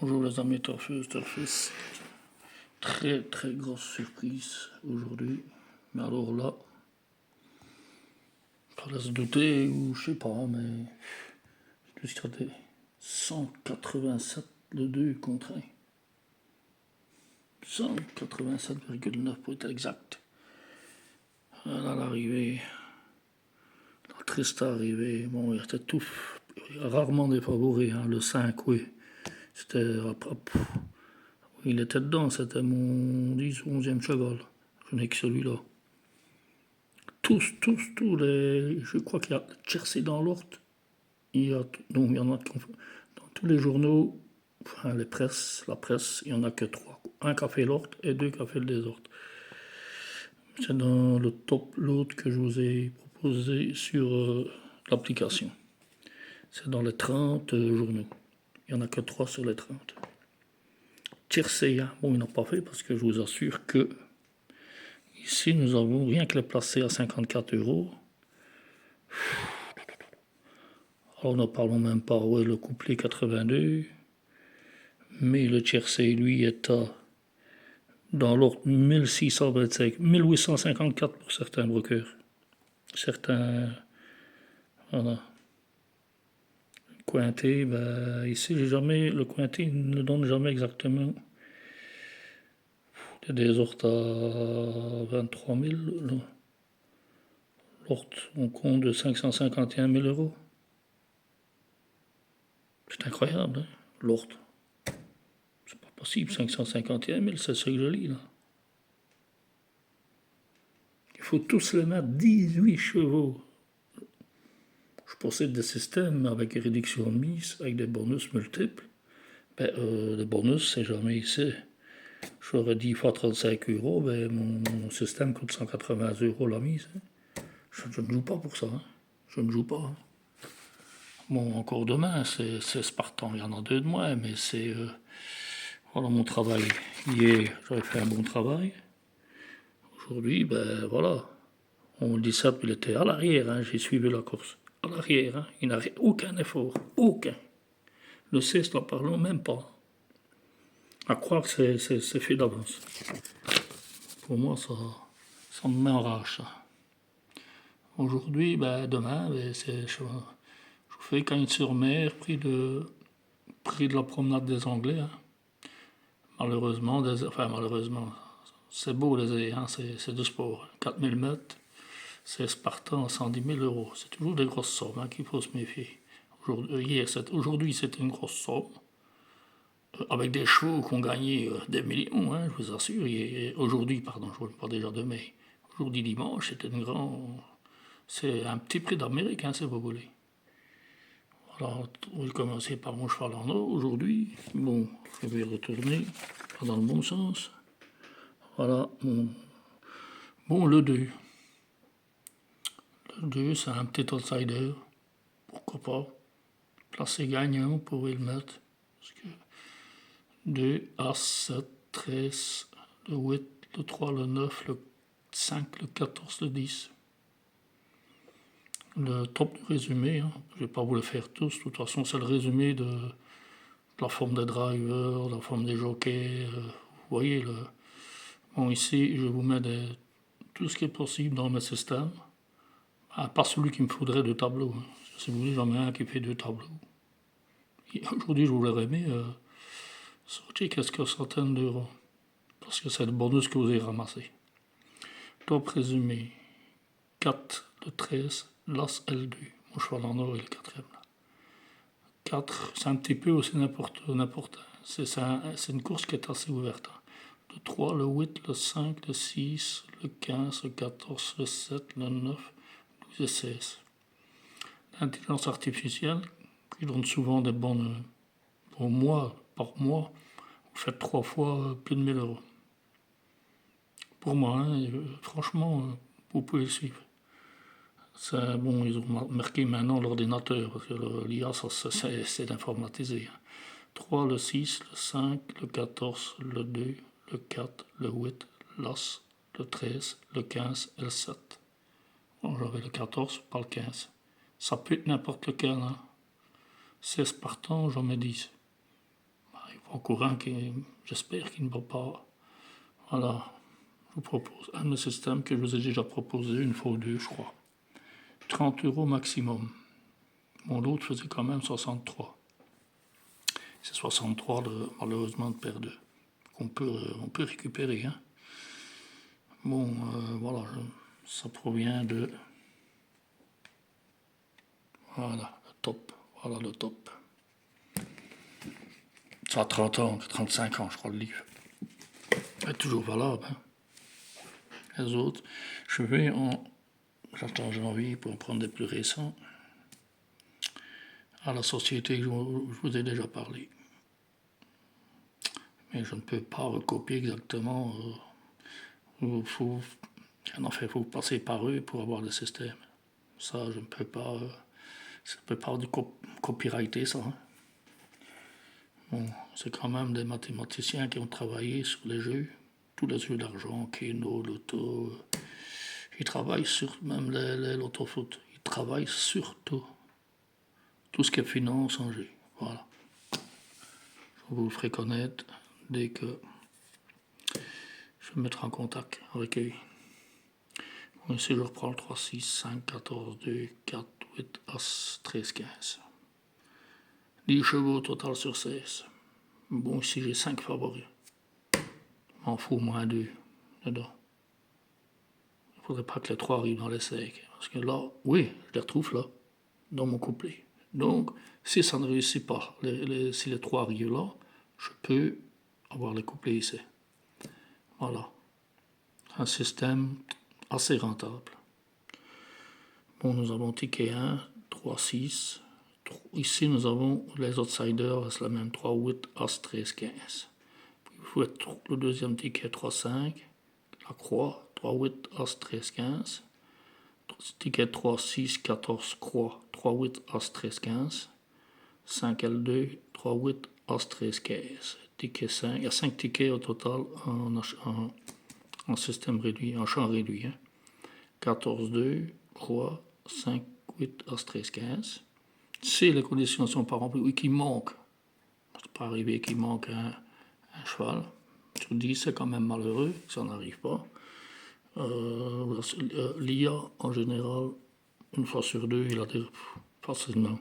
Bonjour les amis turfeuses, turfistes. Très très grosse surprise aujourd'hui. Mais alors là, ça laisse douter ou je sais pas, mais jusqu'à des 187 le 2 contre 1. 187,9 pour être exact. Là l'arrivée, la triste arrivée, bon il était tout, rarement des favoris, hein. Le 5 oui, c'était il était dedans, c'était mon 10 ou 11e cheval. Je n'ai que celui-là. Tous les. Je crois qu'il y a Jersey dans l'Orte. Il y a, non, il y en a dans tous les journaux, enfin les presses, la presse, il n'y en a que 3. Un qui a fait l'Orte et 2 qui a fait le désordre. C'est dans le top load que je vous ai proposé sur l'application. C'est dans les 30 journaux. Il n'y en a que 3 sur les 30. Jersey, hein, bon, il n'a pas fait parce que je vous assure que ici, nous avons rien que les placés à 54 €. Alors, ne parlons même pas, ouais, le couplet 82. Mais le Jersey, lui, est dans l'ordre 1625, 1854 pour certains brokers. Certains, voilà. Cointé, ben, ici, le cointé ne donne jamais exactement. Il y a des ortes à 23 000. L'orte, on compte de 551 000 €. C'est incroyable, hein, l'orte. C'est pas possible, 551 000, c'est ce que je lis, là. Il faut tous les mettre 18 chevaux. Je possède des systèmes avec réduction de mise, avec des bonus multiples. Ben, le bonus, c'est jamais ici. J'aurais 10 fois 35 €, ben, mon système coûte 180 € la mise. Hein. Je ne joue pas pour ça. Hein. Je ne joue pas. Hein. Bon, encore demain, c'est Spartan. Il y en a 2 de moins, mais c'est. Voilà mon travail. Hier, j'avais fait un bon travail. Aujourd'hui, ben voilà. On dit ça, puis il était à l'arrière. Hein. J'ai suivi la course. À l'arrière. Hein. Il n'a aucun effort. Aucun. Le 16, n'en parlons même pas. À croire que c'est fait d'avance. Pour moi, ça me met en rage, ça. Aujourd'hui, ben, demain, ben, je fais Cagnes-sur-Mer, prix de la promenade des Anglais. Hein. Malheureusement, c'est beau les airs, hein, c'est du sport. 4000 mètres, c'est Spartan à 110 000 €. C'est toujours des grosses sommes hein, qu'il faut se méfier. Aujourd'hui, c'était une grosse somme. Avec des chevaux qui ont gagné des millions, hein, je vous assure. Aujourd'hui, pardon, je ne parle pas déjà de mai. Aujourd'hui, dimanche, c'est un petit prix d'Amérique, hein, si vous voulez. Voilà, on va commencer par mon cheval en or aujourd'hui. Bon, je vais retourner, pas dans le bon sens. Voilà, bon le 2. Le 2, c'est un petit outsider. Pourquoi pas. Placé gagnant, vous pouvez le mettre. Parce que 2, As, 7, 13, le 8, le 3, le 9, le 5, le 14, le 10. Le top du résumé, hein. Je ne vais pas vous le faire tous, de toute façon c'est le résumé de la forme des drivers, la forme des jockeys, vous voyez. Bon ici je vous mets tout ce qui est possible dans mes systèmes, à part celui qui me faudrait 2 tableaux. Hein. Si vous voulez j'en mets un qui fait 2 tableaux. Aujourd'hui je vous l'aurais mis sur quelques centaines d'euros, parce que c'est le bonus que vous avez ramassé. Top résumé, 4, le 13, l'As L2, mon cheval en or et le 4e. 4, c'est un petit peu aussi n'importe. C'est une course qui est assez ouverte. Le 3, le 8, le 5, le 6, le 15, le 14, le 7, le 9, 12 et 16. L'intelligence artificielle, qui donne souvent des bonnes. Pour moi, par mois, vous faites 3 fois plus de 1000 €. Pour moi, hein, franchement, vous pouvez le suivre. Bon, ils ont marqué maintenant l'ordinateur, parce que l'IA, c'est informatisé. 3, le 6, le 5, le 14, le 2, le 4, le 8, l'As, le 13, le 15 et le 7. Bon, j'avais le 14, pas le 15. Ça peut être n'importe lequel. Hein. 16 partants, j'en mets 10. Bah, en courant, j'espère qu'il ne va pas. Voilà, je vous propose un de mes systèmes que je vous ai déjà proposé une fois ou deux, je crois. 30 € maximum. Mon l'autre faisait quand même 63. C'est 63 malheureusement de paire 2 on peut récupérer. Hein. Bon, voilà, ça provient de... Voilà, le top. Voilà le top. Ça a 30 ans, 35 ans, je crois, le livre. Il est toujours valable. Hein. Les autres, je vais en... J'attends janvier pour en prendre des plus récents. À la société que je vous ai déjà parlé. Mais je ne peux pas recopier exactement. Faut passer par eux pour avoir le système. Ça, je ne peux pas. Ça ne peut pas du copyrighter ça. Hein. Bon, c'est quand même des mathématiciens qui ont travaillé sur les jeux, tous les jeux d'argent, Keno, Loto. Ils travaillent sur même les loto-foot. Ils travaillent sur tout. Tout ce qui est finance en jeu. Voilà. Je vous le ferai connaître dès que je vais me mettre en contact avec eux. Bon, ici, je reprends le 3, 6, 5, 14, 2, 4, 8, As, 13, 15. 10 chevaux total sur 16. Bon, ici, j'ai 5 favoris. M'en fous, moins 2 dedans. Il ne faudrait pas que les 3 arrivent dans les 5. Parce que là, oui, je les retrouve là, dans mon couplet. Donc, si ça ne réussit pas, si les 3 arrivent là, je peux avoir les couplets ici. Voilà. Un système assez rentable. Bon, nous avons ticket 1, 3, 6. Ici, nous avons les outsiders, c'est la même 3, 8, As, 13, 15. Puis vous faites le deuxième ticket 3, 5, la croix, 3, 8, As, 13, 15. Ticket 3, 6, 14, croix, 3, 8, As, 13, 15. 5 L2, 3, 8, As, 13, 15. Ticket 5, il y a 5 tickets au total en système réduit, en champ réduit. Hein. 14, 2, croix, 5, 8, As, 13, 15. Si les conditions ne sont pas remplies, oui, qu'il manque, c'est pas arrivé qu'il manque un cheval, je vous dis, c'est quand même malheureux, ça n'arrive pas. L'IA, en général, une fois sur deux, il a des facilement.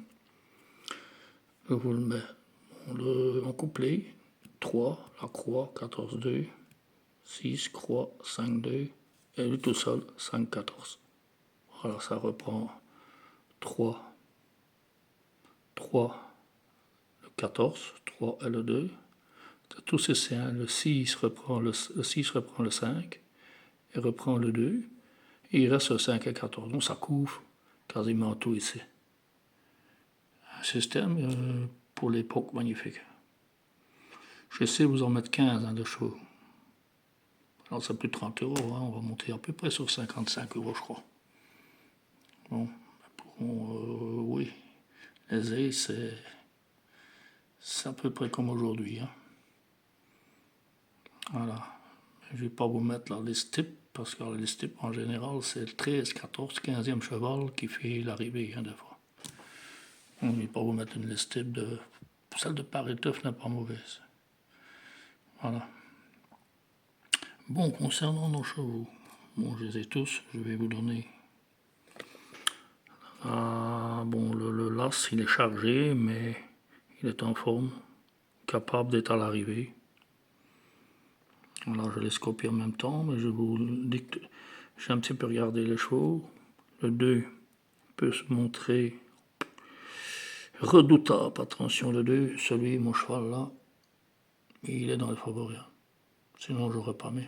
Je vous le mets en couplet, 3, la croix, 14, 2, 6, croix, 5, 2, et lui tout seul, 5, 14. Voilà, ça reprend 3, 3, le 14, 3 et le 2. Tous ces 5, le 6 reprend le 5 et reprend le 2. Et il reste 5 et 14. Donc ça couvre quasiment tout ici. Un système pour l'époque magnifique. J'essaie de vous en mettre 15 de chevaux. Alors c'est plus de 30 €, hein, on va monter à peu près sur 55 € je crois. Bon, oui, les ailes c'est à peu près comme aujourd'hui. Hein. Voilà. Je ne vais pas vous mettre la liste type, parce que la liste type en général c'est le 13, 14, 15e cheval qui fait l'arrivée des fois. On ne va pas vous mettre une liste type de... Celle de Paris-Teuf n'est pas mauvaise. Voilà. Bon, concernant nos chevaux, bon, je les ai tous, je vais vous donner. Bon, le las, il est chargé, mais il est en forme, capable d'être à l'arrivée. Voilà, je les copie en même temps, mais je vous dicte. J'ai un petit peu regardé les chevaux. Le 2 peut se montrer redoutable. Attention, le 2, celui, mon cheval là, il est dans les favoris. Sinon, j'aurais pas mis.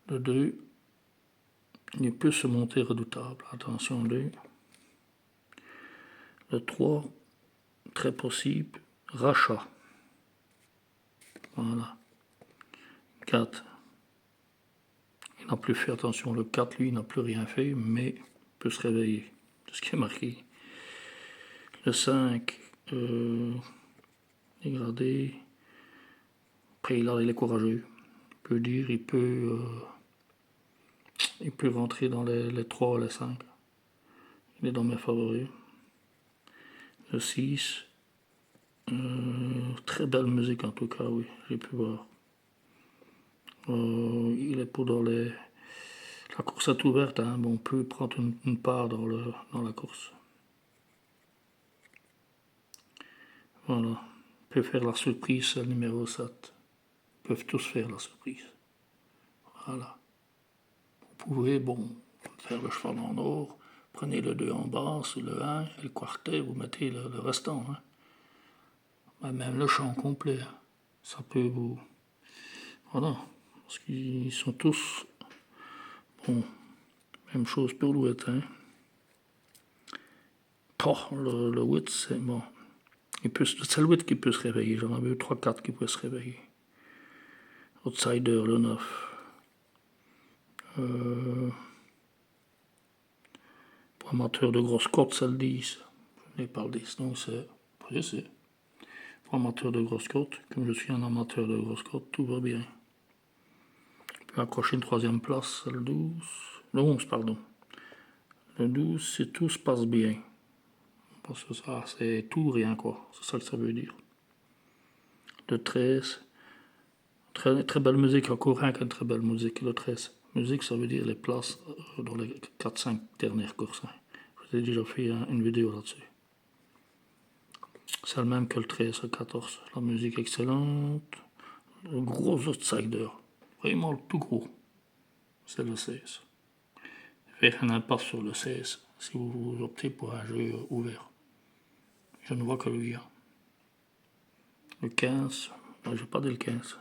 Le 2, il peut se monter redoutable. Attention, 2. Le 3, très possible, rachat. Voilà. 4. Il n'a plus fait attention. Le 4, lui, il n'a plus rien fait, mais peut se réveiller. C'est ce qui est marqué. Le 5, dégradé. Après, il est courageux. Il peut dire, il peut rentrer dans les 3 ou les 5. Il est dans mes favoris. Le 6, Très belle musique en tout cas, oui, j'ai pu voir. Il est pour dans les... La course est ouverte, hein, mais on peut prendre une part dans la course. Voilà. On peut faire la surprise, c'est le numéro 7. Ils peuvent tous faire la surprise. Voilà. Vous pouvez, bon, faire le cheval en or, prenez le 2 en bas, sur le 1, et le quartet, vous mettez le restant. Hein. Même le chant complet, hein. Ça peut vous... Voilà. Parce qu'ils sont tous... Bon, même chose pour le 8. Hein. Oh, le 8, c'est bon. C'est le 8 qui peut se réveiller. J'en avais eu 3-4 qui pouvaient se réveiller. Outsider, le 9. Pour amateur de grosses cotes, c'est le 10. Je n'ai pas le 10, donc c'est... Je sais. Pour amateur de grosses cotes, comme je suis un amateur de grosses cotes, tout va bien. Je peux accrocher une 3e place, c'est le 12. Le 11, pardon. Le 12, si tout se passe bien. Parce que ça, c'est tout ou rien, quoi. C'est ça que ça veut dire. Le 13, très, très belle musique, encore rien qu'une très belle musique. Le 13, musique, ça veut dire les places dans les 4-5 dernières courses. Hein. Je vous ai déjà fait une vidéo là-dessus. C'est le même que le 13, le 14. La musique excellente. Le gros outsider. Vraiment le plus gros. C'est le 16. Faire un impasse sur le 16 si vous optez pour un jeu ouvert. Je ne vois que lui. Hein. Le 15, je n'ai pas dit le 15.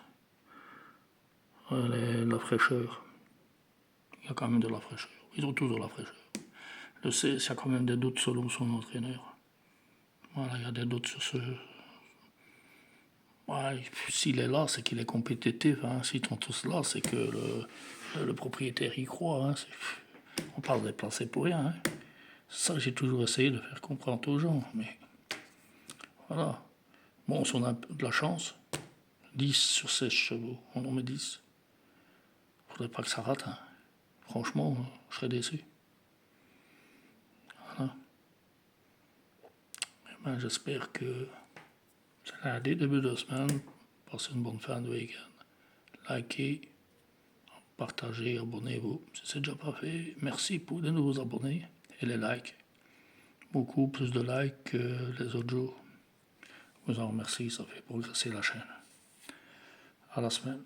La fraîcheur. Il y a quand même de la fraîcheur. Ils ont tous de la fraîcheur. Le 16, il y a quand même des doutes selon son entraîneur. Voilà, il y a des doutes sur ce. Ouais, s'il est là, c'est qu'il est compétitif. Hein. S'ils sont tous là, c'est que le propriétaire y croit. Hein. On parle des placés pour rien. Hein. C'est ça que j'ai toujours essayé de faire comprendre aux gens. Mais voilà. Bon, si on a de la chance, 10 sur 16 chevaux, on en met 10. Faudrait pas que ça rate. Hein. Franchement, je serais déçu. Voilà. Ben, j'espère que c'est lundi, début de semaine. Passez une bonne fin de week-end. Likez, partagez, abonnez-vous. Si c'est déjà pas fait, merci pour les nouveaux abonnés et les likes. Beaucoup plus de likes que les autres jours. Je vous en remercie, ça fait progresser la chaîne. À la semaine.